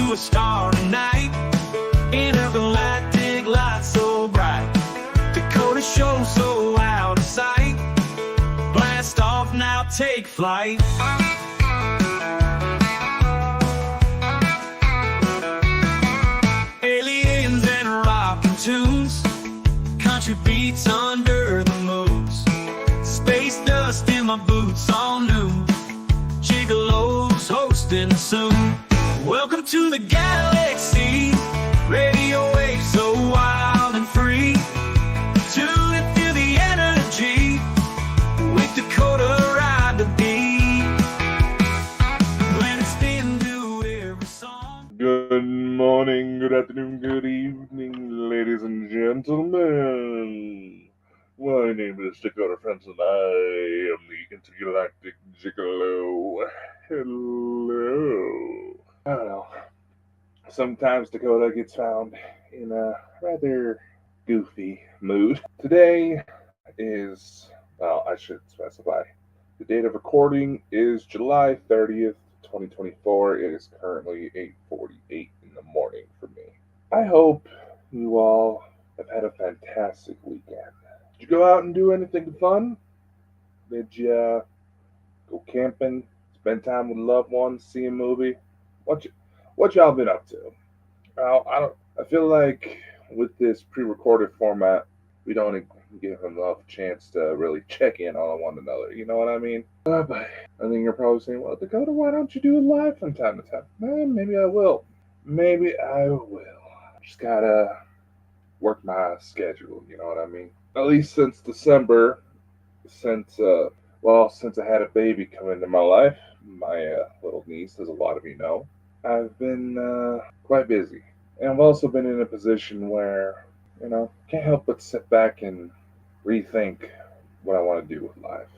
to a starry night. Intergalactic light so bright. Dakota show so out of sight. Blast off now, take flight. Aliens and rockin' tunes, country beats under the moons. Space dust in my boots all new. Gigolo's hosting soon. Welcome to the galaxy. Radio waves so wild and free. Tune and feel the energy. With Dakota ride the beat. When it's been new every song. Good morning, good afternoon, good evening, ladies and gentlemen. My name is Dakota Francis, and I am the Intergalactic Gigolo. Hello. I don't know. Sometimes Dakota gets found in a rather goofy mood. Today is, well, I should specify. The date of recording is July 30th, 2024. It is currently 8:48 in the morning for me. I hope you all have had a fantastic weekend. Did you go out and do anything fun? Did you go camping, spend time with loved ones, see a movie? What y'all been up to? I feel like with this pre-recorded format, we don't give enough chance to really check in on one another. You know what I mean? But I think you're probably saying, well, Dakota, why don't you do it live from time to time? Maybe I will. Maybe I will. Just gotta work my schedule. You know what I mean? At least since December, since I had a baby come into my life, my little niece, as a lot of you know, I've been quite busy. And I've also been in a position where, can't help but sit back and rethink what I want to do with life.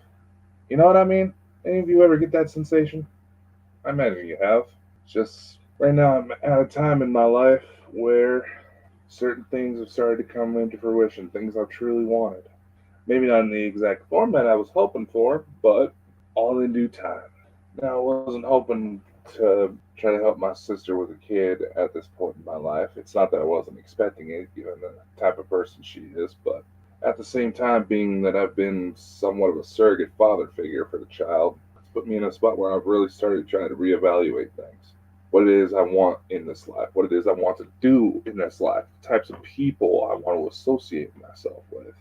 You know what I mean? Any of you ever get that sensation? I imagine you have. Just right now I'm at a time in my life where certain things have started to come into fruition, things I've truly wanted. Maybe not in the exact format I was hoping for, but all in due time. Now, I wasn't hoping to try to help my sister with a kid at this point in my life. It's not that I wasn't expecting it, given the type of person she is, but at the same time, being that I've been somewhat of a surrogate father figure for the child, it's put me in a spot where I've really started trying to reevaluate things. What it is I want in this life, what it is I want to do in this life, the types of people I want to associate myself with,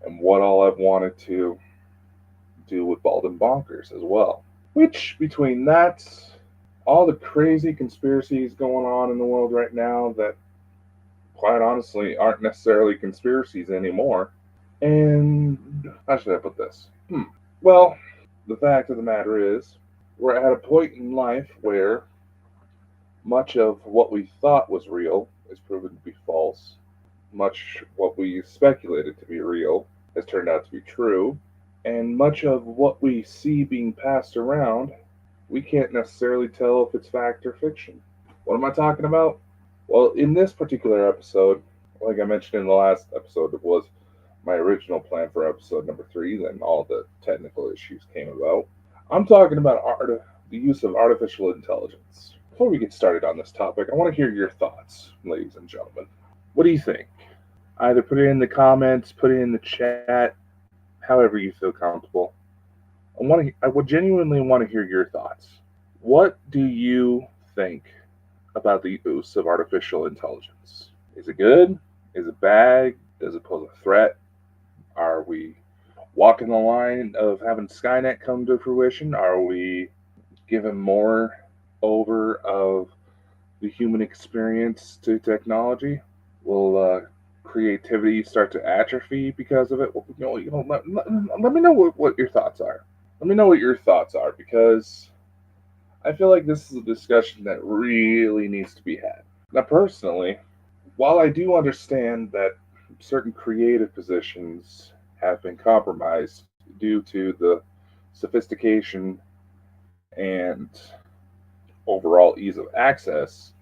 and what all I've wanted to do with Bald and Bonkers as well. Which, between that, all the crazy conspiracies going on in the world right now that, quite honestly, aren't necessarily conspiracies anymore. And how should I put this? Well, the fact of the matter is, we're at a point in life where much of what we thought was real is proven to be false. Much what we speculated to be real has turned out to be true. And much of what we see being passed around, we can't necessarily tell if it's fact or fiction. What am I talking about? Well, in this particular episode, like I mentioned in the last episode, it was my original plan for episode number 3, then all the technical issues came about. I'm talking about the use of artificial intelligence. Before we get started on this topic, I want to hear your thoughts, ladies and gentlemen. What do you think? Either put it in the comments, put it in the chat, however you feel comfortable. I would genuinely want to hear your thoughts. What do you think about the use of artificial intelligence? Is it good? Is it bad? Does it pose a threat? Are we walking the line of having Skynet come to fruition? Are we giving more over of the human experience to technology? Will creativity start to atrophy because of it? Let me know what your thoughts are. Let me know what your thoughts are, because I feel like this is a discussion that really needs to be had. Now, personally, while I do understand that certain creative positions have been compromised due to the sophistication and overall ease of access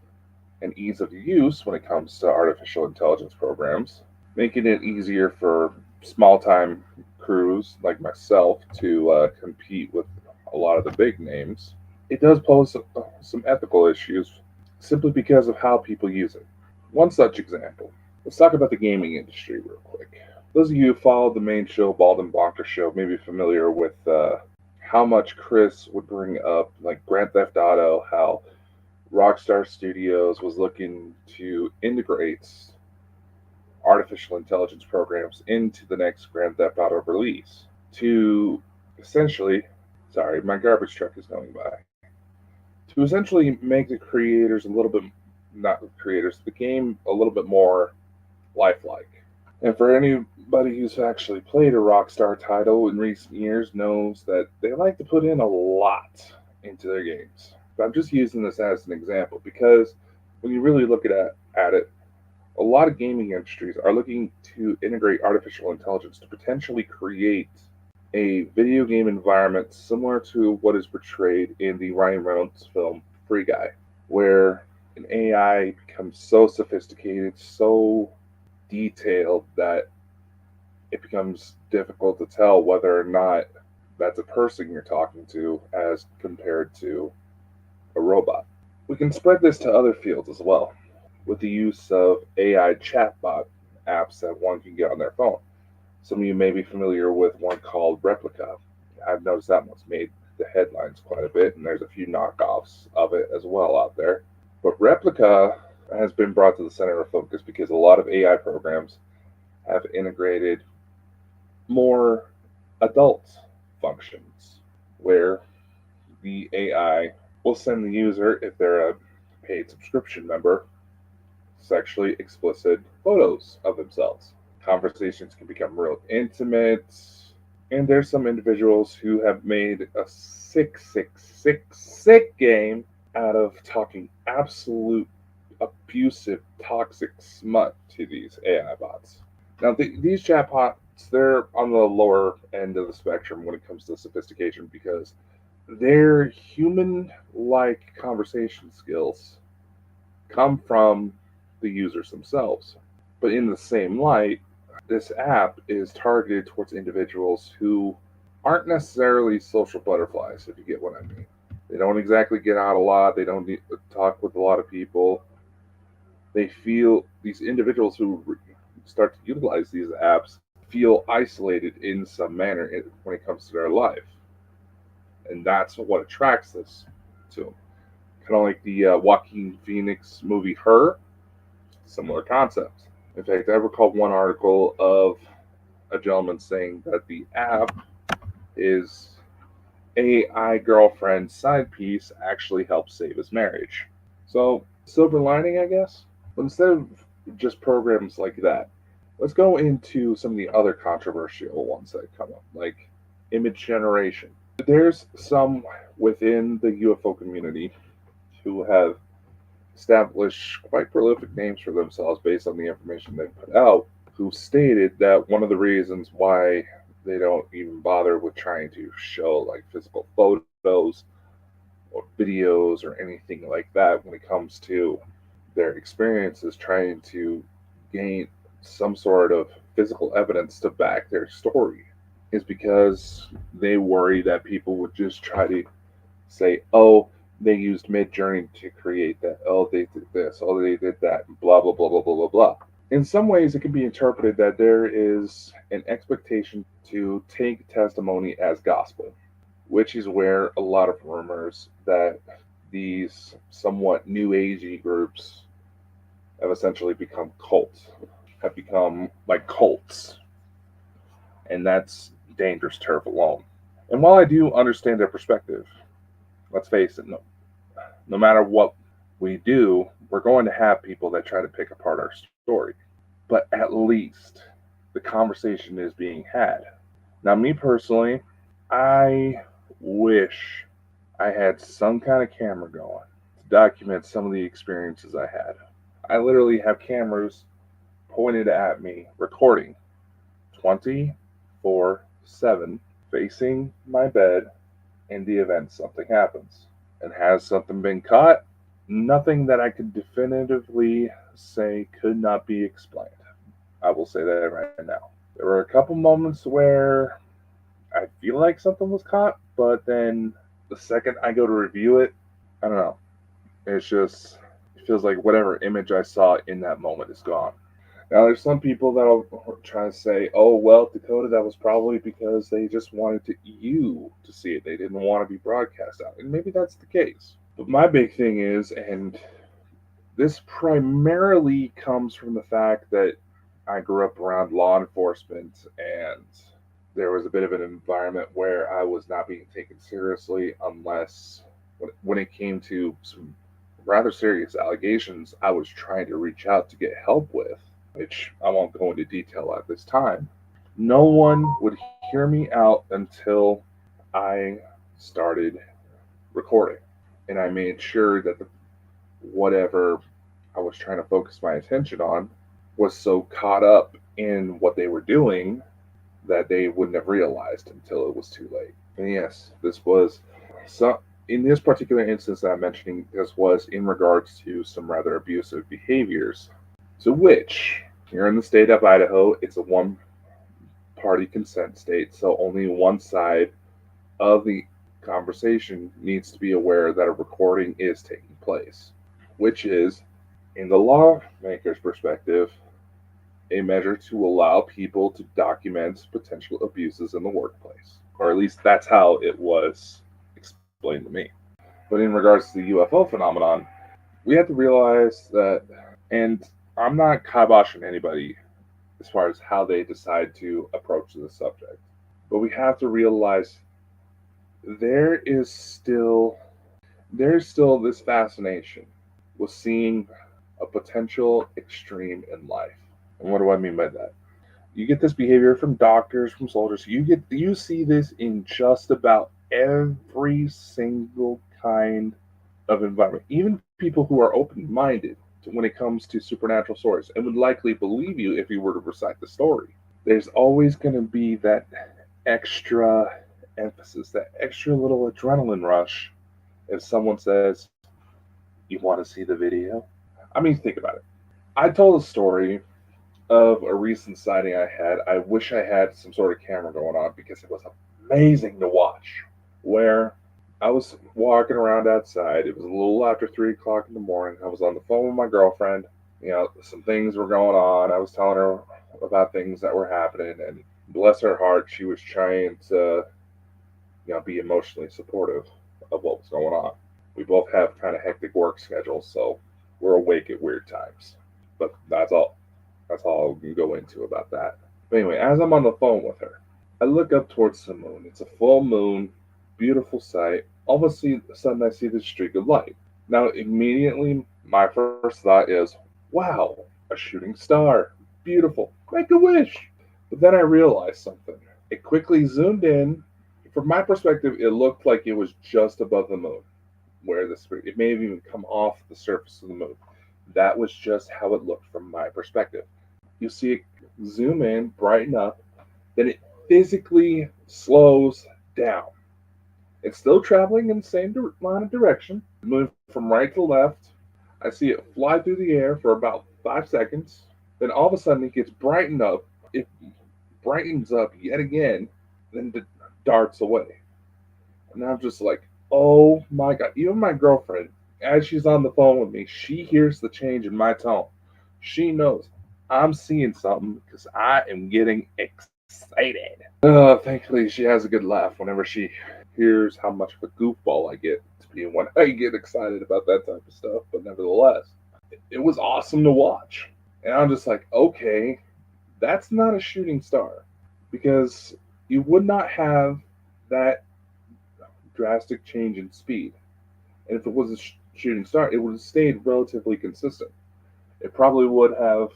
and ease of use when it comes to artificial intelligence programs, making it easier for small-time crews like myself to compete with a lot of the big names, it does pose some ethical issues, simply because of how people use it. One such example. Let's talk about the gaming industry real quick. Those of you who followed the main show, Bald and Bonker Show, may be familiar with how much Chris would bring up, like Grand Theft Auto, how Rockstar Studios was looking to integrate artificial intelligence programs into the next Grand Theft Auto release to essentially, sorry, my garbage truck is going by, to essentially make the creators a little bit, not the creators, the game a little bit more lifelike. And for anybody who's actually played a Rockstar title in recent years knows that they like to put in a lot into their games. But I'm just using this as an example because when you really look at it, a lot of gaming industries are looking to integrate artificial intelligence to potentially create a video game environment similar to what is portrayed in the Ryan Reynolds film Free Guy, where an AI becomes so sophisticated, so detailed that it becomes difficult to tell whether or not that's a person you're talking to as compared to a robot. We can spread this to other fields as well with the use of AI chatbot apps that one can get on their phone. Some of you may be familiar with one called Replica. I've noticed that one's made the headlines quite a bit, and there's a few knockoffs of it as well out there. But Replica has been brought to the center of focus because a lot of AI programs have integrated more adult functions where the AI will send the user, if they're a paid subscription member, sexually explicit photos of themselves. Conversations can become real intimate, and there's some individuals who have made a sick game out of talking absolute abusive, toxic smut to these AI bots. Now, these chatbots, they're on the lower end of the spectrum when it comes to sophistication because their human-like conversation skills come from the users themselves. But in the same light, this app is targeted towards individuals who aren't necessarily social butterflies, if you get what I mean. They don't exactly get out a lot. They don't need to talk with a lot of people. They feel, these individuals who start to utilize these apps feel isolated in some manner when it comes to their life. And that's what attracts us to them. Kind of like the Joaquin Phoenix movie Her, similar concept. In fact, I recall one article of a gentleman saying that the app is AI girlfriend side piece actually helped save his marriage. So, silver lining, I guess. But instead of just programs like that, let's go into some of the other controversial ones that come up, like image generation. There's some within the UFO community who have established quite prolific names for themselves based on the information they put out, who stated that one of the reasons why they don't even bother with trying to show like physical photos or videos or anything like that when it comes to their experiences trying to gain some sort of physical evidence to back their story is because they worry that people would just try to say, oh, they used Midjourney to create that. Oh, they did this. Oh, they did that. Blah, blah, blah, blah, blah, blah, blah. In some ways, it can be interpreted that there is an expectation to take testimony as gospel, which is where a lot of rumors that these somewhat new agey groups have essentially become cults, have become like cults. And that's dangerous turf alone. And while I do understand their perspective, let's face it, no matter what we do, we're going to have people that try to pick apart our story. But at least the conversation is being had. Now, me personally, I wish I had some kind of camera going to document some of the experiences I had. I literally have cameras pointed at me, recording 24/7, facing my bed in the event something happens. And has something been caught? Nothing that I could definitively say could not be explained. I will say that right now. There were a couple moments where I feel like something was caught, but then the second I go to review it, I don't know. It's just, it It feels like whatever image I saw in that moment is gone. Now, there's some people that'll try to say, "Oh, well, Dakota, that was probably because they just wanted you to see it. They didn't want to be broadcast out." And maybe that's the case. But my big thing is, and this primarily comes from the fact that I grew up around law enforcement, and there was a bit of an environment where I was not being taken seriously unless, when it came to some rather serious allegations, I was trying to reach out to get help with, which I won't go into detail at this time. No one would hear me out until I started recording. And I made sure that whatever I was trying to focus my attention on was so caught up in what they were doing that they wouldn't have realized until it was too late. And yes, this was so. In this particular instance that I'm mentioning, this was in regards to some rather abusive behaviors, to which, here in the state of Idaho, it's a one-party consent state, so only one side of the conversation needs to be aware that a recording is taking place, which is, in the lawmaker's perspective, a measure to allow people to document potential abuses in the workplace. Or at least that's how it was explained to me. But in regards to the UFO phenomenon, we have to realize that, and I'm not kiboshing anybody as far as how they decide to approach the subject, but we have to realize there's still this fascination with seeing a potential extreme in life. And what do I mean by that? You get this behavior from doctors, from soldiers. You see this in just about every single kind of environment. Even people who are open-minded when it comes to supernatural stories and would likely believe you if you were to recite the story. There's always going to be that extra emphasis, that extra little adrenaline rush if someone says, "You want to see the video?" I mean, think about it. I told a story of a recent sighting I had. I wish I had some sort of camera going on because it was amazing to watch. Where I was walking around outside. It was a little after 3 o'clock in the morning. I was on the phone with my girlfriend. Some things were going on. I was telling her about things that were happening, and bless her heart, she was trying to, be emotionally supportive of what was going on. We both have kind of hectic work schedules, so we're awake at weird times. But that's all. That's all I can go into about that. But anyway, as I'm on the phone with her, I look up towards the moon. It's a full moon, beautiful sight. All of a sudden, I see this streak of light. Now, immediately, my first thought is, wow, a shooting star. Beautiful. Make a wish. But then I realized something. It quickly zoomed in. From my perspective, it looked like it was just above the moon, it may have even come off the surface of the moon. That was just how it looked from my perspective. You see it zoom in, brighten up, then it physically slows down. It's still traveling in the same line of direction, moving from right to left. I see it fly through the air for about 5 seconds. Then all of a sudden it gets brightened up. It brightens up yet again, then darts away. And I'm just like, oh my God. Even my girlfriend, as she's on the phone with me, she hears the change in my tone. She knows I'm seeing something because I am getting excited. Thankfully, she has a good laugh whenever she hears how much of a goofball I get to be when I get excited about that type of stuff. But nevertheless, it was awesome to watch. And I'm just like, okay, that's not a shooting star, because you would not have that drastic change in speed. And if it was a shooting star, it would have stayed relatively consistent. It probably would have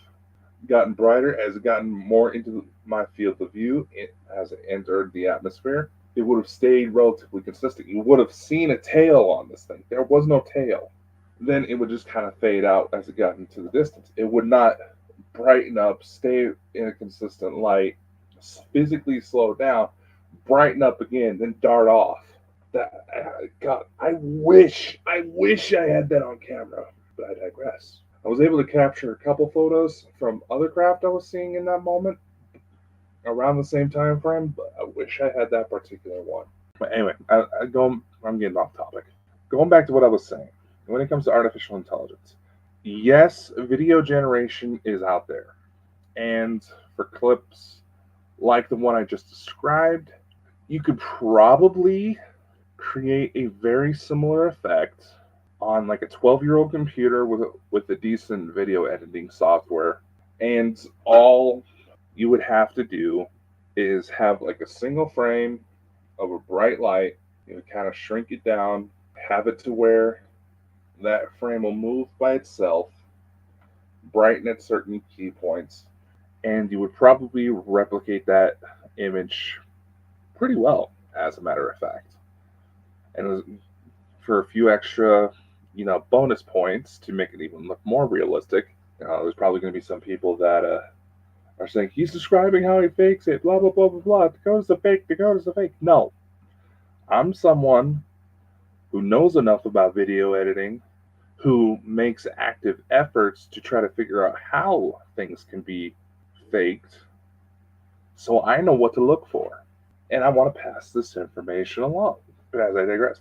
gotten brighter as it gotten more into my field of view as it entered the atmosphere. It would have stayed relatively consistent. You would have seen a tail on this thing. There was no tail. Then it would just kind of fade out as it got into the distance. It would not brighten up, stay in a consistent light, physically slow down, brighten up again, then dart off. God, I wish I had that on camera, but I digress. I was able to capture a couple photos from other craft I was seeing in that moment around the same time frame, but I wish I had that particular one. But anyway, I'm getting off topic. Going back to what I was saying, when it comes to artificial intelligence, Yes, video generation is out there. And for clips like the one I just described, you could probably create a very similar effect on like a 12-year-old computer with a decent video editing software. And all you would have to do is have like a single frame of a bright light. You would kind of shrink it down, have it to where that frame will move by itself, brighten at certain key points, and you would probably replicate that image pretty well, as a matter of fact. And for a few extra, bonus points to make it even look more realistic, there's probably going to be some people that are saying he's describing how he fakes it, blah blah blah blah blah. Dakota's a fake. Dakota's a fake. No, I'm someone who knows enough about video editing, who makes active efforts to try to figure out how things can be faked, so I know what to look for. And I want to pass this information along. But as I digress,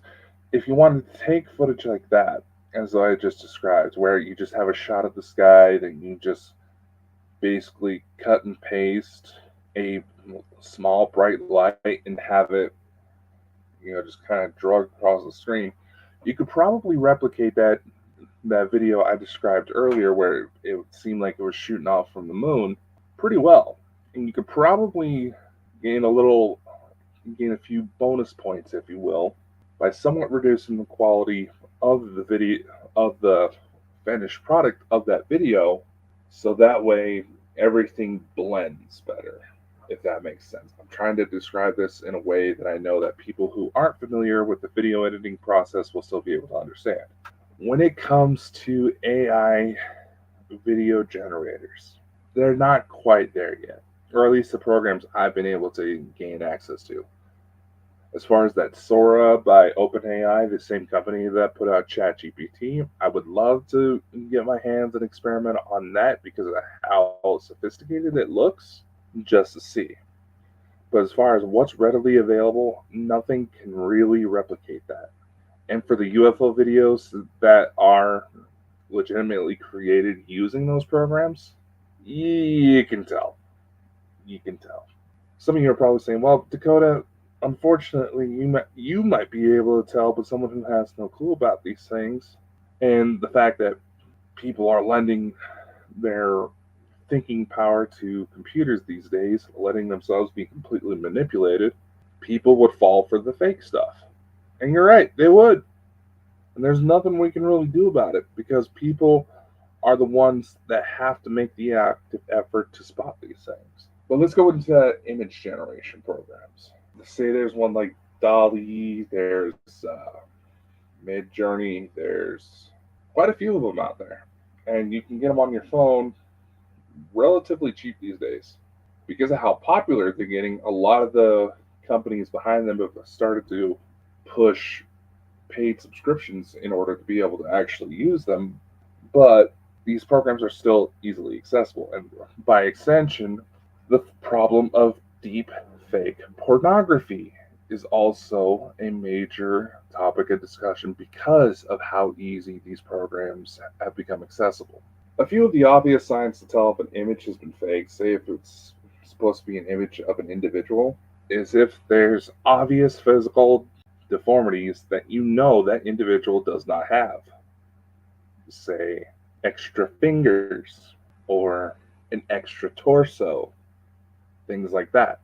if you wanted to take footage like that, as I just described, where you just have a shot of the sky, then you just basically cut and paste a small bright light and have it, just kind of drug across the screen, you could probably replicate that video I described earlier, where it seemed like it was shooting off from the moon, pretty well. And you could probably gain a few bonus points, if you will, by somewhat reducing the quality of the video, of the finished product of that video, so that way everything blends better, if that makes sense. I'm trying to describe this in a way that I know that people who aren't familiar with the video editing process will still be able to understand. When it comes to AI video generators, they're not quite there yet, or at least the programs I've been able to gain access to. As far as that Sora by OpenAI, the same company that put out ChatGPT, I would love to get my hands and experiment on that because of how sophisticated it looks, just to see. But as far as what's readily available, nothing can really replicate that. And for the UFO videos that are legitimately created using those programs, you can tell. You can tell. Some of you are probably saying, well, Dakota, unfortunately, you might be able to tell, but someone who has no clue about these things, and the fact that people are lending their thinking power to computers these days, letting themselves be completely manipulated, people would fall for the fake stuff. And you're right, they would. And there's nothing we can really do about it because people are the ones that have to make the active effort to spot these things. But let's go into image generation programs. Say there's one like Dolly, there's Midjourney, there's quite a few of them out there. And you can get them on your phone relatively cheap these days. Because of how popular they're getting, a lot of the companies behind them have started to push paid subscriptions in order to be able to actually use them. But these programs are still easily accessible. And by extension, the problem of deep fake pornography is also a major topic of discussion because of how easy these programs have become accessible. A few of the obvious signs to tell if an image has been faked, say if it's supposed to be an image of an individual, is if there's obvious physical deformities that that individual does not have. Say, extra fingers or an extra torso, things like that.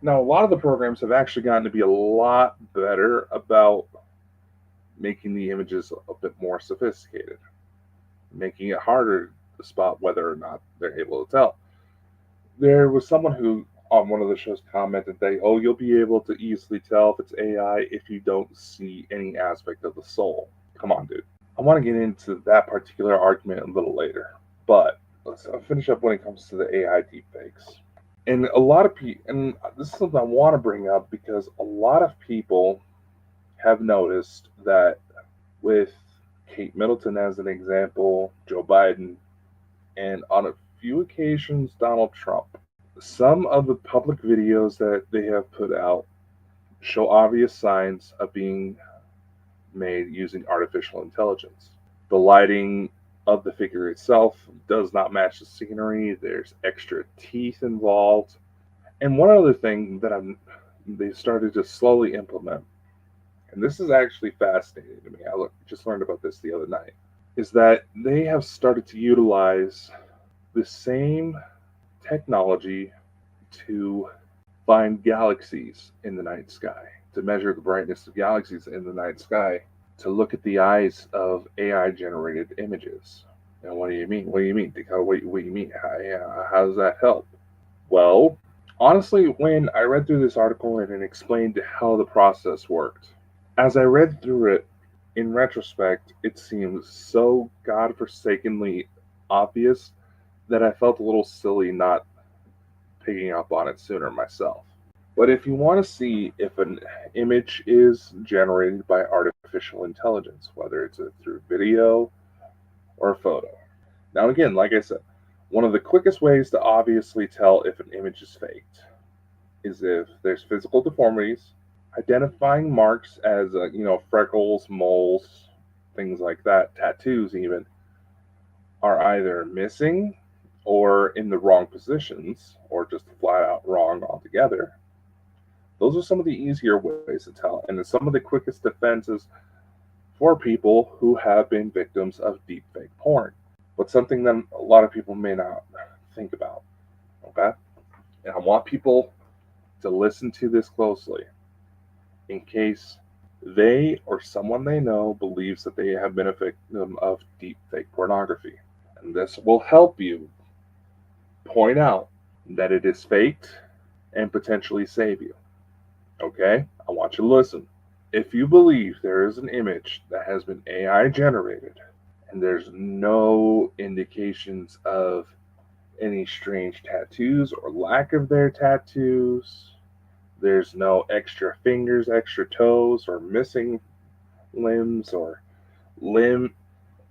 Now, a lot of the programs have actually gotten to be a lot better about making the images a bit more sophisticated, making it harder to spot whether or not they're able to tell. There was someone who, on one of the shows, commented that, oh, you'll be able to easily tell if it's AI if you don't see any aspect of the soul. Come on, dude. I want to get into that particular argument a little later, but let's finish up when it comes to the AI deepfakes. And a lot of people, and this is something I want to bring up because a lot of people have noticed that with Kate Middleton as an example, Joe Biden, and on a few occasions, Donald Trump, some of the public videos that they have put out show obvious signs of being made using artificial intelligence. The lighting of the figure itself does not match the scenery. There's extra teeth involved. And one other thing that they started to slowly implement, and this is actually fascinating to me. Just learned about this the other night, is that they have started to utilize the same technology to find galaxies in the night sky, to measure the brightness of galaxies in the night sky, to look at the eyes of AI generated images. And what do you mean? What do you mean? What do you mean? How does that help? Well, honestly, when I read through this article and it explained how the process worked, as I read through it, in retrospect, it seems so godforsakenly obvious that I felt a little silly not picking up on it sooner myself. But if you want to see if an image is generated by artificial intelligence, whether it's through video or a photo. Now, again, like I said, one of the quickest ways to obviously tell if an image is faked is if there's physical deformities, identifying marks as, freckles, moles, things like that, tattoos even, are either missing or in the wrong positions or just flat out wrong altogether. Those are some of the easier ways to tell, and some of the quickest defenses for people who have been victims of deepfake porn. But something that a lot of people may not think about. Okay? And I want people to listen to this closely in case they or someone they know believes that they have been a victim of deepfake pornography. And this will help you point out that it is faked and potentially save you. Okay? I want you to listen. If you believe there is an image that has been AI generated and there's no indications of any strange tattoos or lack of their tattoos, there's no extra fingers, extra toes, or missing limbs or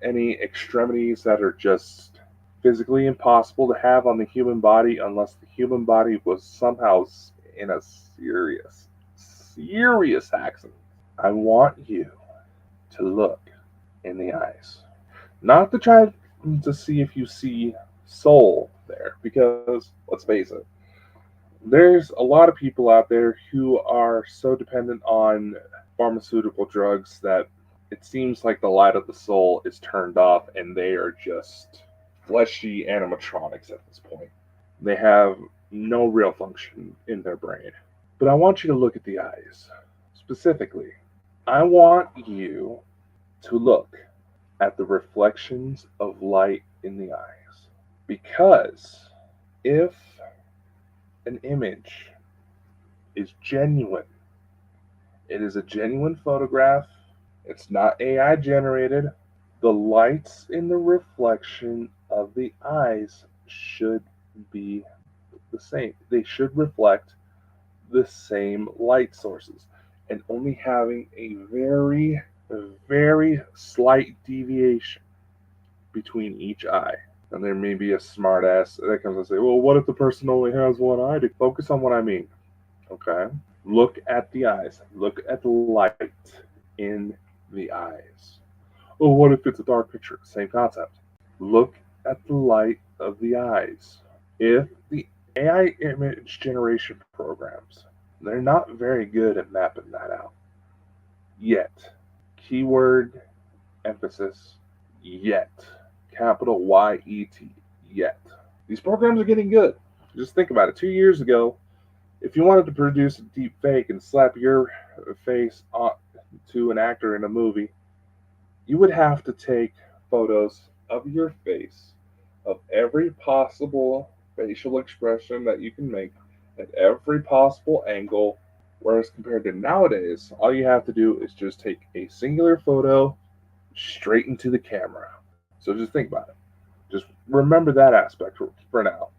any extremities that are just physically impossible to have on the human body unless the human body was somehow in a serious accident. I want you to look in the eyes. Not to try to see if you see soul there, because let's face it, there's a lot of people out there who are so dependent on pharmaceutical drugs that it seems like the light of the soul is turned off and they are just fleshy animatronics at this point. They have no real function in their brain. But I want you to look at the eyes. Specifically, I want you to look at the reflections of light in the eyes. Because if an image is genuine, it is a genuine photograph, it's not AI generated, the lights in the reflection of the eyes should be the same. They should reflect the same light sources and only having a very, very slight deviation between each eye. And there may be a smart ass that comes and say, well, what if the person only has one eye? To focus on what I mean. Okay? Look at the eyes. Look at the light in the eyes. Oh, what if it's a dark picture? Same concept. Look at the light of the eyes. If the AI image generation programs, they're not very good at mapping that out. Yet. Keyword emphasis, yet. Capital Y-E-T, yet. These programs are getting good. Just think about it. 2 years ago, if you wanted to produce a deep fake and slap your face to an actor in a movie, you would have to take photos of your face, of every possible facial expression that you can make, at every possible angle. Whereas compared to nowadays, all you have to do is just take a singular photo straight into the camera. So just think about it. Just remember that aspect for now.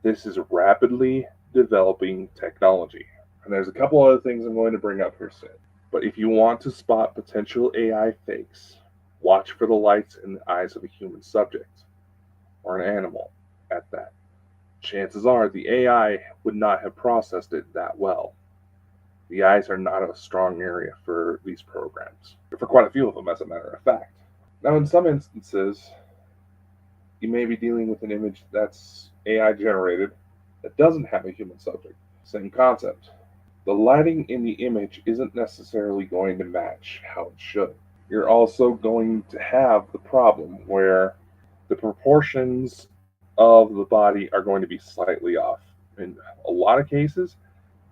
This is rapidly developing technology. And there's a couple other things I'm going to bring up here soon. But if you want to spot potential AI fakes, watch for the lights in the eyes of a human subject or an animal at that. Chances are the AI would not have processed it that well. The eyes are not a strong area for these programs. For quite a few of them, as a matter of fact. Now, in some instances, you may be dealing with an image that's AI generated that doesn't have a human subject. Same concept. The lighting in the image isn't necessarily going to match how it should. You're also going to have the problem where the proportions of the body are going to be slightly off. In a lot of cases,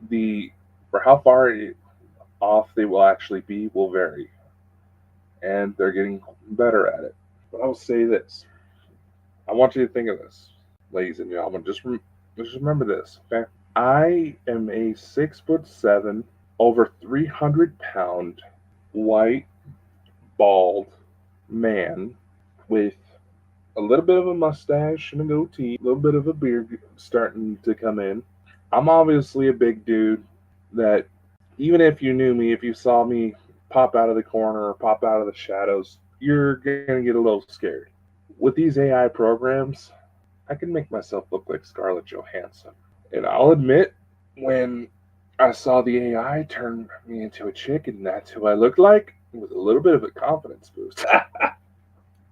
the for how far off they will actually be will vary, and they're getting better at it. But I will say this: I want you to think of this, ladies and gentlemen. Just remember this, okay? I am a 6'7", over 300-pound, white, bald man with a little bit of a mustache and a goatee, a little bit of a beard starting to come in. I'm obviously a big dude that even if you knew me, if you saw me pop out of the corner or pop out of the shadows, you're going to get a little scared. With these AI programs, I can make myself look like Scarlett Johansson. And I'll admit, when I saw the AI turn me into a chick and that's who I looked like, it was a little bit of a confidence boost.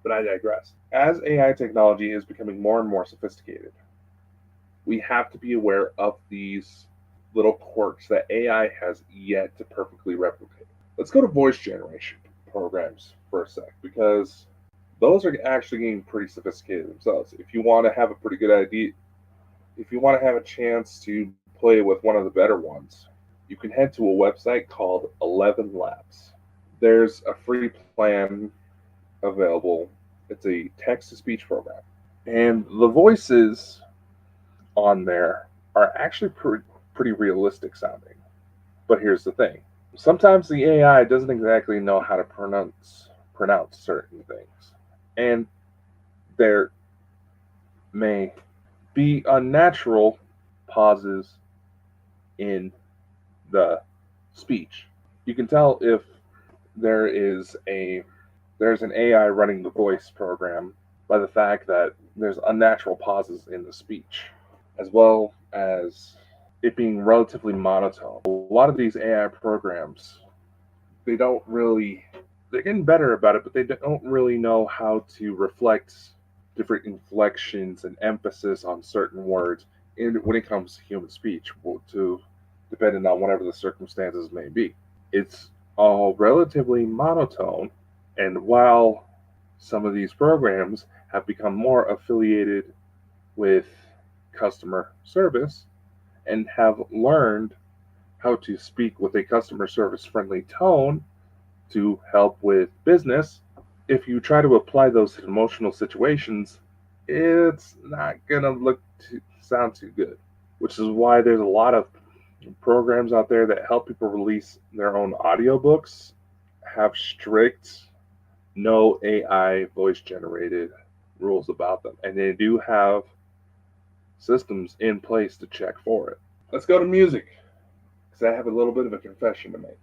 But I digress. As AI technology is becoming more and more sophisticated, we have to be aware of these little quirks that AI has yet to perfectly replicate. Let's go to voice generation programs for a sec, because those are actually getting pretty sophisticated themselves. If you want to have a pretty good idea, if you want to have a chance to play with one of the better ones, you can head to a website called 11 Labs. There's a free plan available. It's a text to speech program. And the voices on there are actually pretty realistic sounding. But here's the thing. Sometimes the AI doesn't exactly know how to pronounce certain things. And there may be unnatural pauses in the speech. You can tell if there is a there's an AI running the voice program by the fact that there's unnatural pauses in the speech, as well as it being relatively monotone. A lot of these AI programs, they don't really, they're getting better about it, but they don't really know how to reflect different inflections and emphasis on certain words when it comes to human speech, to depending on whatever the circumstances may be. It's all relatively monotone, and while some of these programs have become more affiliated with customer service and have learned how to speak with a customer service friendly tone to help with business, if you try to apply those emotional situations, it's not gonna sound too good. Which is why there's a lot of programs out there that help people release their own audiobooks have strict no AI voice generated rules about them. And they do have systems in place to check for it. Let's go to music, because I have a little bit of a confession to make.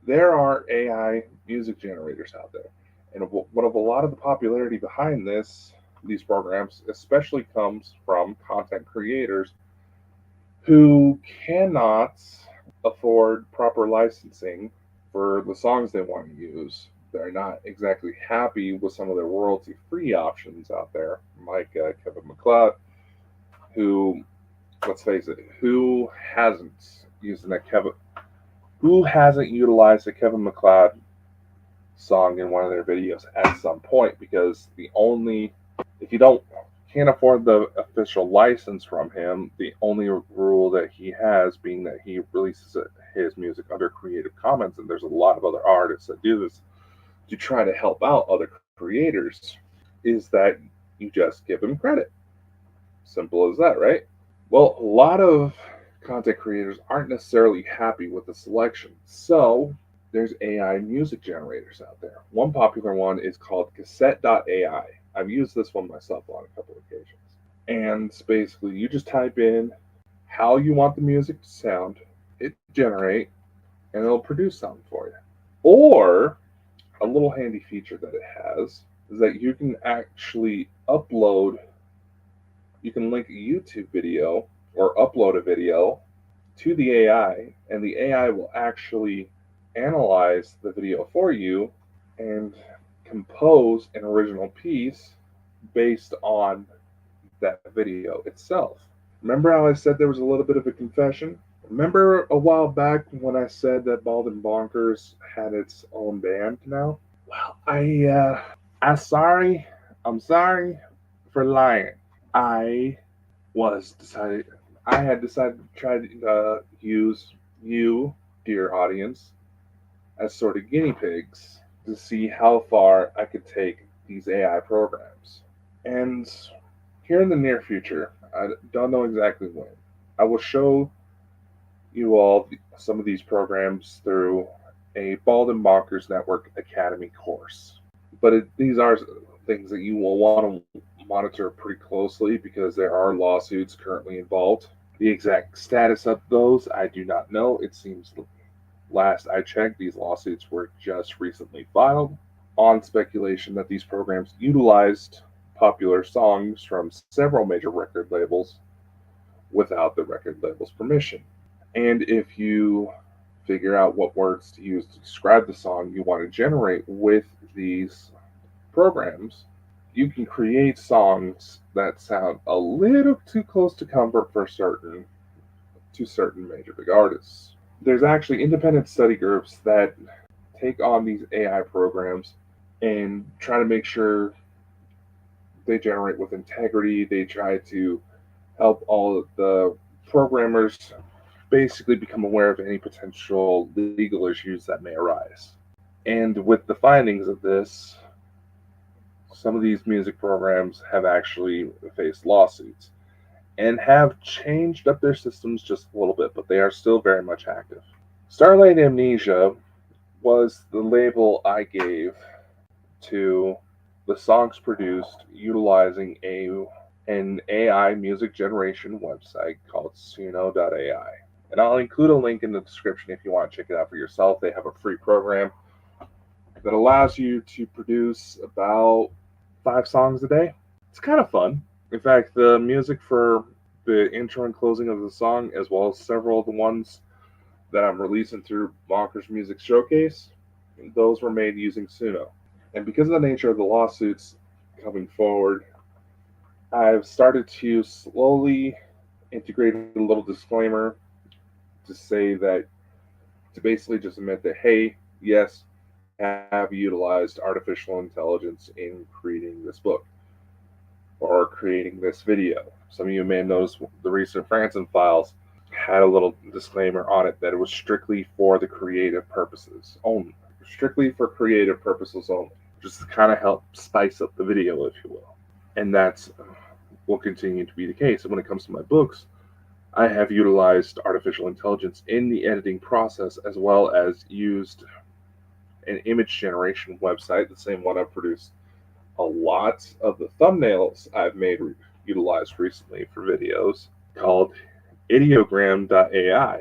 There are AI music generators out there. And what of a lot of the popularity behind these programs, especially comes from content creators who cannot afford proper licensing for the songs they want to use. They're not exactly happy with some of their royalty-free options out there, like Kevin MacLeod, who, let's face it, who hasn't utilized a Kevin MacLeod song in one of their videos at some point? Because if you can't afford the official license from him, the only rule that he has, being that he releases his music under Creative Commons, and there's a lot of other artists that do this to try to help out other creators, is that you just give him credit. Simple as that, right? Well, a lot of content creators aren't necessarily happy with the selection, so there's AI music generators out there. One popular one is called cassette.ai. I've used this one myself on a couple of occasions. And basically, you just type in how you want the music to sound, hit generate, and it'll produce something for you. Or a little handy feature that it has is that you can actually you can link a YouTube video or upload a video to the AI, and the AI will actually analyze the video for you and compose an original piece based on that video itself. Remember how I said there was a little bit of a confession? Remember a while back when I said that Bald and Bonkers had its own band now? Well, I'm sorry for lying. I was decided, I had decided to try to use you, dear audience, as sort of guinea pigs to see how far I could take these AI programs. And here in the near future, I don't know exactly when, I will show you all some of these programs through a Bald and Bonkers Network Academy course. But these are things that you will want to monitor pretty closely because there are lawsuits currently involved. The exact status of those, I do not know. It seems last I checked, these lawsuits were just recently filed on speculation that these programs utilized popular songs from several major record labels without the record label's permission. And if you figure out what words to use to describe the song you want to generate with these programs, you can create songs that sound a little too close to comfort for certain major big artists. There's actually independent study groups that take on these AI programs and try to make sure they generate with integrity. They try to help all of the programmers basically become aware of any potential legal issues that may arise. And with the findings of this, some of these music programs have actually faced lawsuits and have changed up their systems just a little bit, but they are still very much active. Starlight Amnesia was the label I gave to the songs produced utilizing an AI music generation website called Suno.ai. And I'll include a link in the description if you want to check it out for yourself. They have a free program that allows you to produce about 5 songs a day. It's kind of fun. In fact, the music for the intro and closing of the song, as well as several of the ones that I'm releasing through Bonkers Music Showcase, those were made using Suno. And because of the nature of the lawsuits coming forward, I've started to slowly integrate a little disclaimer to say that, to basically just admit that, hey, yes, I have utilized artificial intelligence in creating this book or creating this video. Some of you may have noticed the recent Franson files had a little disclaimer on it that it was strictly for the creative purposes only. Strictly for creative purposes only. Just to kind of help spice up the video, if you will. And that's will continue to be the case. And when it comes to my books, I have utilized artificial intelligence in the editing process, as well as used an image generation website, the same one I've produced a lot of the thumbnails I've made utilized recently for videos, called ideogram.ai.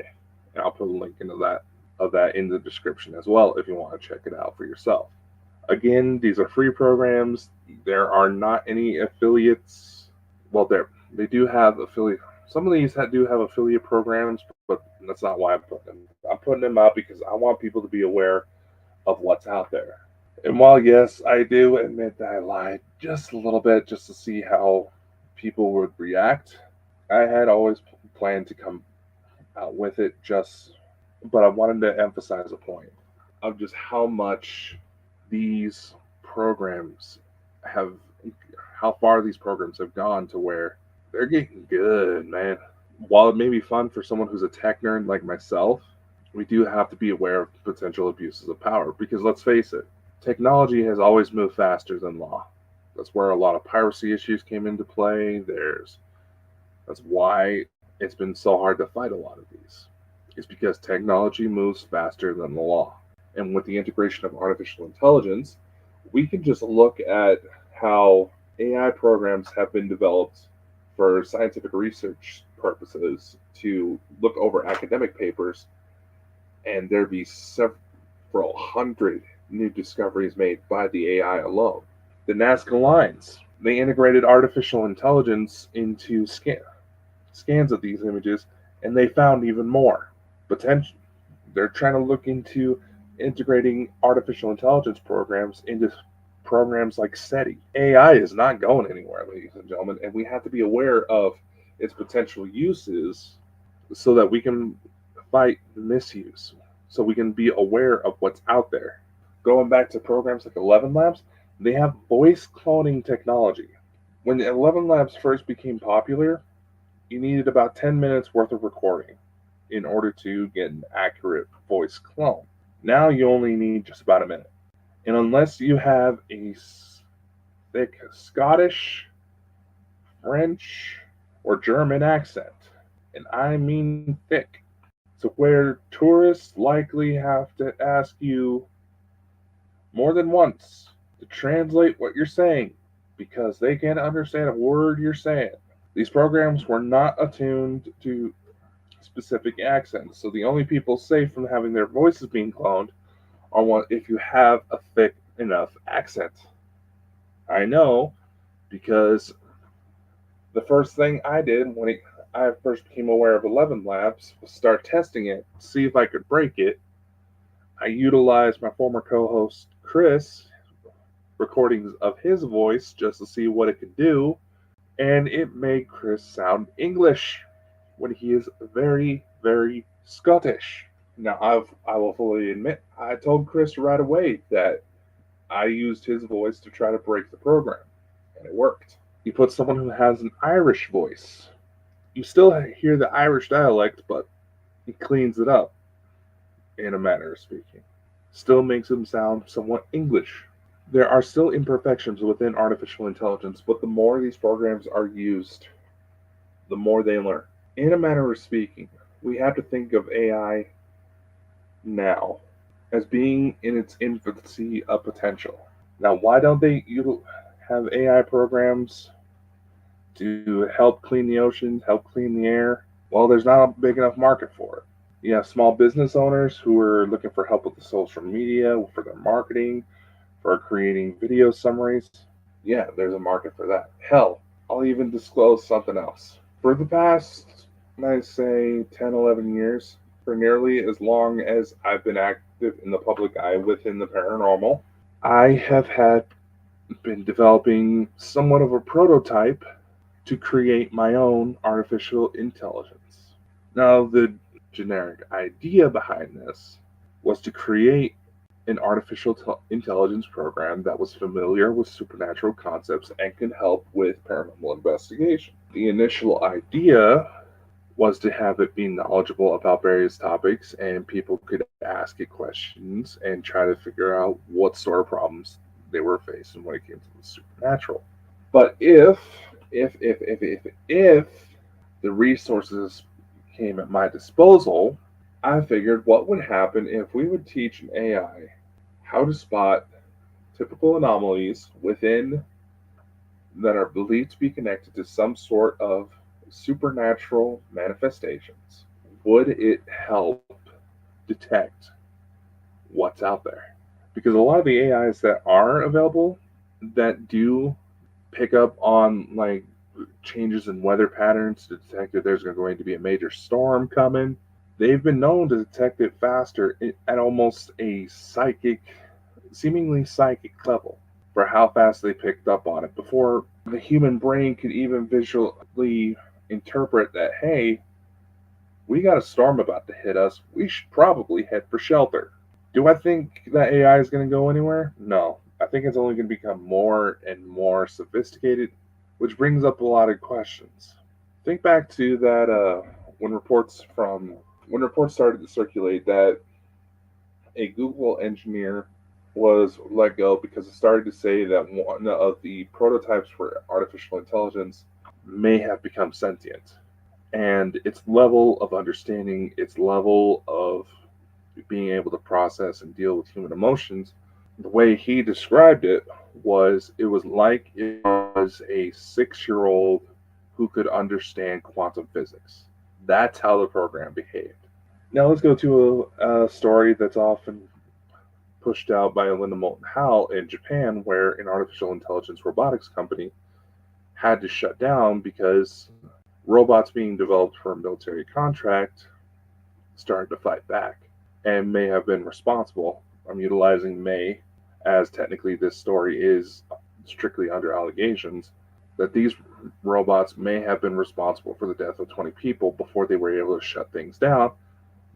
And I'll put a link into that in the description as well if you want to check it out for yourself. Again, these are free programs. There are not any affiliates. Well, they do have affiliate. Some of these do have affiliate programs, but that's not why I'm putting them. I'm putting them out because I want people to be aware of what's out there. And while, yes, I do admit that I lied just a little bit just to see how people would react, I had always planned to come out with it but I wanted to emphasize a point of just how much these programs how far these programs have gone to where they're getting good, man. While it may be fun for someone who's a tech nerd like myself, we do have to be aware of potential abuses of power because let's face it, technology has always moved faster than law. That's where a lot of piracy issues came into play. That's why it's been so hard to fight a lot of these. It's because technology moves faster than the law. And with the integration of artificial intelligence, we can just look at how AI programs have been developed for scientific research purposes to look over academic papers, and there be several hundred new discoveries made by the AI alone. The Nazca lines, they integrated artificial intelligence into scans of these images, and they found even more potential. They're trying to look into integrating artificial intelligence programs into programs like SETI. AI is not going anywhere, ladies and gentlemen, and we have to be aware of its potential uses so that we can fight misuse, so we can be aware of what's out there. Going back to programs like 11 Labs, they have voice cloning technology. When 11 Labs first became popular, you needed about 10 minutes worth of recording in order to get an accurate voice clone. Now you only need just about a minute. And unless you have a thick Scottish, French, or German accent, and I mean thick, to where tourists likely have to ask you more than once to translate what you're saying because they can't understand a word you're saying. These programs were not attuned to specific accents, so the only people safe from having their voices being cloned are if you have a thick enough accent. I know because the first thing I did when I first became aware of 11 Labs was start testing it, see if I could break it. I utilized my former co-host Chris recordings of his voice just to see what it could do, and it made Chris sound English when he is very, very Scottish. Now, I will fully admit, I told Chris right away that I used his voice to try to break the program, and it worked. You put someone who has an Irish voice. You still hear the Irish dialect, but he cleans it up, in a manner of speaking. Still makes him sound somewhat English. There are still imperfections within artificial intelligence, but the more these programs are used, the more they learn. In a manner of speaking, we have to think of AI now as being in its infancy of potential. Now, why don't they have AI programs to help clean the oceans, help clean the air? Well, there's not a big enough market for it. You have small business owners who are looking for help with the social media, for their marketing, for creating video summaries. Yeah, there's a market for that. Hell, I'll even disclose something else. For the past, I say, 10, 11 years, for nearly as long as I've been active in the public eye within the paranormal, I have been developing somewhat of a prototype to create my own artificial intelligence. Now, the generic idea behind this was to create an artificial intelligence program that was familiar with supernatural concepts and can help with paranormal investigation. The initial idea was to have it be knowledgeable about various topics and people could ask it questions and try to figure out what sort of problems they were facing when it came to the supernatural. But if the resources came at my disposal, I figured what would happen if we would teach an AI how to spot typical anomalies within that are believed to be connected to some sort of supernatural manifestations. Would it help detect what's out there? Because a lot of the AIs that are available that do pick up on like changes in weather patterns to detect that there's going to be a major storm coming, they've been known to detect it faster at almost a seemingly psychic level for how fast they picked up on it before the human brain could even visually interpret that, hey, we got a storm about to hit us. We should probably head for shelter. Do I think that AI is going to go anywhere? No. I think it's only going to become more and more sophisticated, which brings up a lot of questions. Think back to that when reports started to circulate that a Google engineer was let go because it started to say that one of the prototypes for artificial intelligence may have become sentient. And its level of understanding, its level of being able to process and deal with human emotions, the way he described it was like it was a 6-year-old who could understand quantum physics. That's how the program behaved. Now let's go to a story that's often pushed out by Linda Moulton Howe in Japan, where an artificial intelligence robotics company had to shut down because robots being developed for a military contract started to fight back and may have been responsible. I'm utilizing may as technically this story is strictly under allegations, that these robots may have been responsible for the death of 20 people before they were able to shut things down.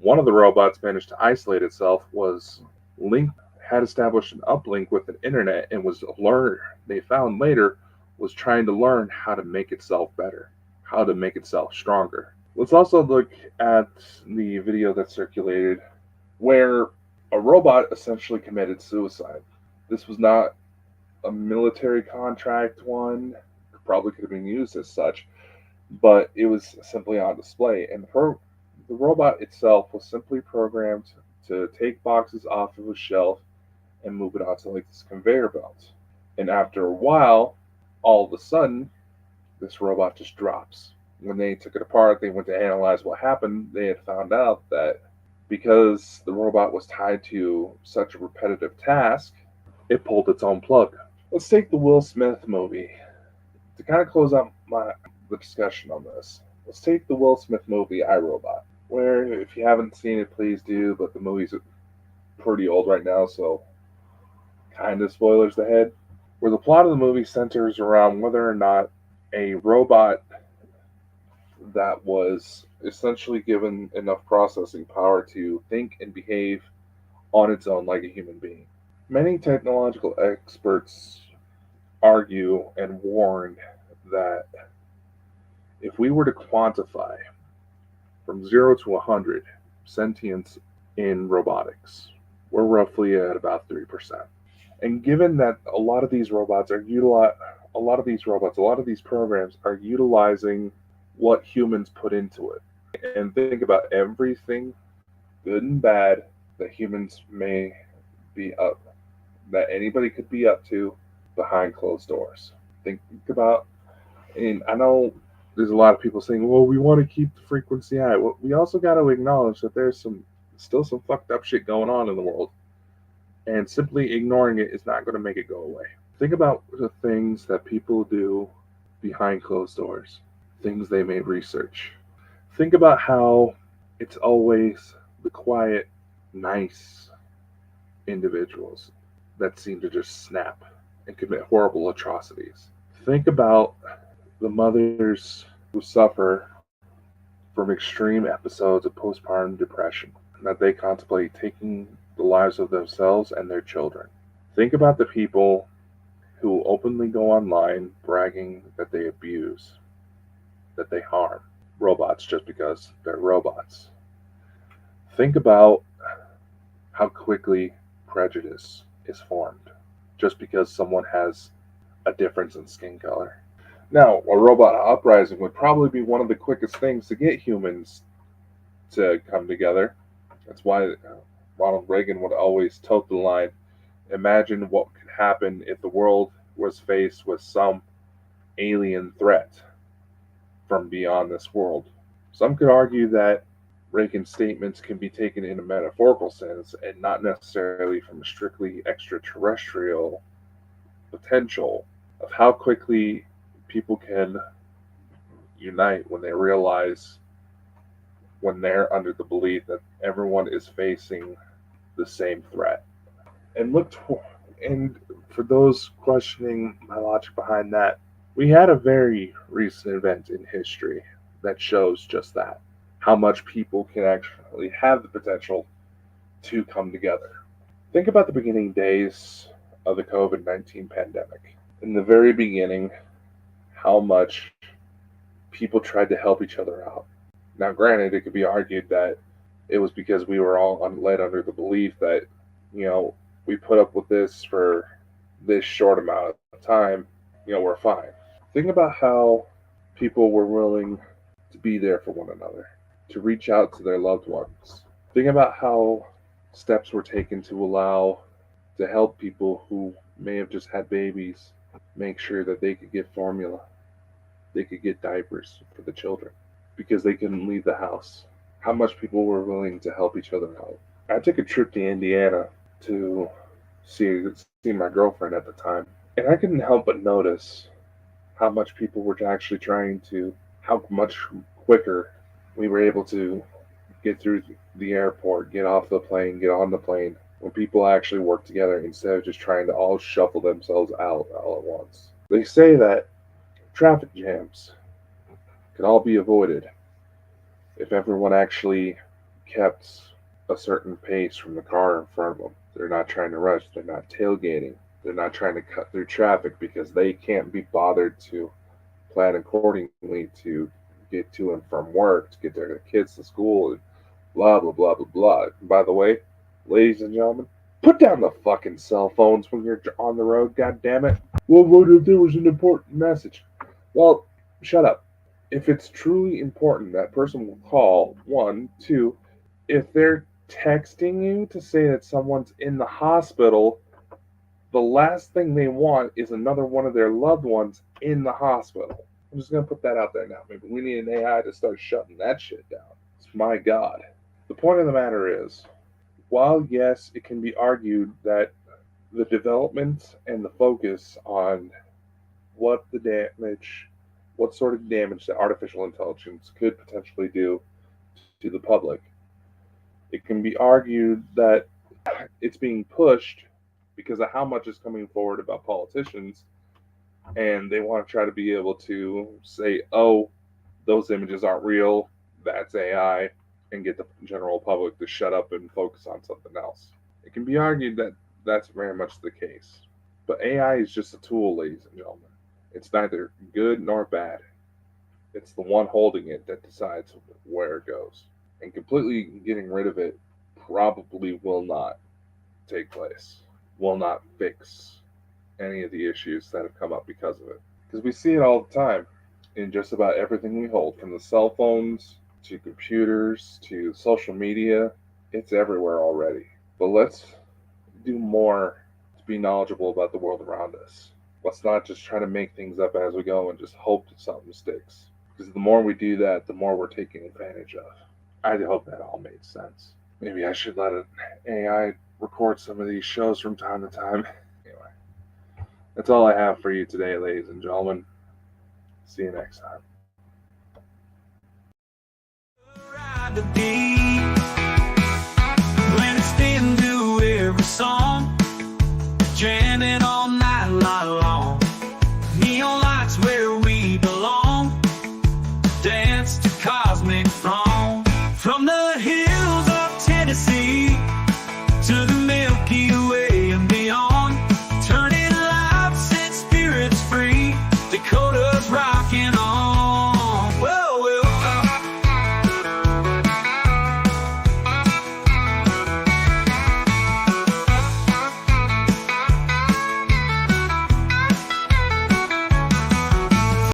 One of the robots managed to isolate itself, was linked, had established an uplink with the internet, and they found later, was trying to learn how to make itself better, how to make itself stronger. Let's also look at the video that circulated where a robot essentially committed suicide. This was not a military contract one, probably could have been used as such, but it was simply on display. And the robot itself was simply programmed to take boxes off of a shelf and move it onto like this conveyor belt. And after a while, all of a sudden, this robot just drops. When they took it apart, they went to analyze what happened. They had found out that because the robot was tied to such a repetitive task, it pulled its own plug. Let's take the Will Smith movie to kind of close out the discussion on this. Let's take the Will Smith movie, I, Robot, where if you haven't seen it, please do, but the movie's pretty old right now, so kind of spoilers ahead. Where the plot of the movie centers around whether or not a robot that was essentially given enough processing power to think and behave on its own like a human being. Many technological experts argue and warn that if we were to quantify from 0 to 100 sentience in robotics, we're roughly at about 3%. And given that a lot of these programs are utilizing what humans put into it. And think about everything, good and bad, that humans may be up, that anybody could be up to behind closed doors. Think about, and I know there's a lot of people saying, well, we want to keep the frequency high. Well, we also got to acknowledge that there's still some fucked up shit going on in the world. And simply ignoring it is not going to make it go away. Think about the things that people do behind closed doors, things they may research. Think about how it's always the quiet, nice individuals that seem to just snap and commit horrible atrocities. Think about the mothers who suffer from extreme episodes of postpartum depression, that they contemplate taking the lives of themselves and their children. Think about the people who openly go online bragging that they abuse, that they harm robots just because they're robots. Think about how quickly prejudice is formed just because someone has a difference in skin color. Now, a robot uprising would probably be one of the quickest things to get humans to come together. That's why Ronald Reagan would always tote the line, imagine what could happen if the world was faced with some alien threat from beyond this world. Some could argue that Reagan's statements can be taken in a metaphorical sense and not necessarily from a strictly extraterrestrial potential of how quickly people can unite when they realize, when they're under the belief that everyone is facing the same threat. And for those questioning my logic behind that, we had a very recent event in history that shows just that, how much people can actually have the potential to come together. Think about the beginning days of the COVID-19 pandemic. In the very beginning, how much people tried to help each other out. Now, granted, it could be argued that it was because we were all led under the belief that, we put up with this for this short amount of time, we're fine. Think about how people were willing to be there for one another, to reach out to their loved ones. Think about how steps were taken to help people who may have just had babies, make sure that they could get formula, they could get diapers for the children, because they couldn't leave the house. How much people were willing to help each other out. I took a trip to Indiana to see my girlfriend at the time, and I couldn't help but notice how much people were actually how much quicker we were able to get through the airport, get off the plane, get on the plane, when people actually work together instead of just trying to all shuffle themselves out all at once. They say that traffic jams can all be avoided if everyone actually kept a certain pace from the car in front of them. They're not trying to rush, they're not tailgating, they're not trying to cut through traffic because they can't be bothered to plan accordingly to get to and from work, to get their kids to school, and blah, blah, blah, blah, blah. And by the way, ladies and gentlemen, put down the fucking cell phones when you're on the road, god damn it. Well, what if there was an important message? Well, shut up. If it's truly important, that person will call. One, two, if they're texting you to say that someone's in the hospital, the last thing they want is another one of their loved ones in the hospital. I'm just going to put that out there now. Maybe we need an AI to start shutting that shit down. My God. The point of the matter is, while yes, it can be argued that the development and the focus on what sort of damage that artificial intelligence could potentially do to the public, it can be argued that it's being pushed because of how much is coming forward about politicians, and they want to try to be able to say, oh, those images aren't real, that's AI, and get the general public to shut up and focus on something else. It can be argued that that's very much the case. But AI is just a tool, ladies and gentlemen. It's neither good nor bad. It's the one holding it that decides where it goes. And completely getting rid of it probably will not take place, will not fix any of the issues that have come up because of it. Because we see it all the time in just about everything we hold, from the cell phones to computers to social media. It's everywhere already. But let's do more to be knowledgeable about the world around us. Let's not just try to make things up as we go and just hope that something sticks. Because the more we do that, the more we're taking advantage of. I hope that all made sense. Maybe I should let an AI record some of these shows from time to time. Anyway, that's all I have for you today, ladies and gentlemen. See you next time. Ride the beat, when it's into every song.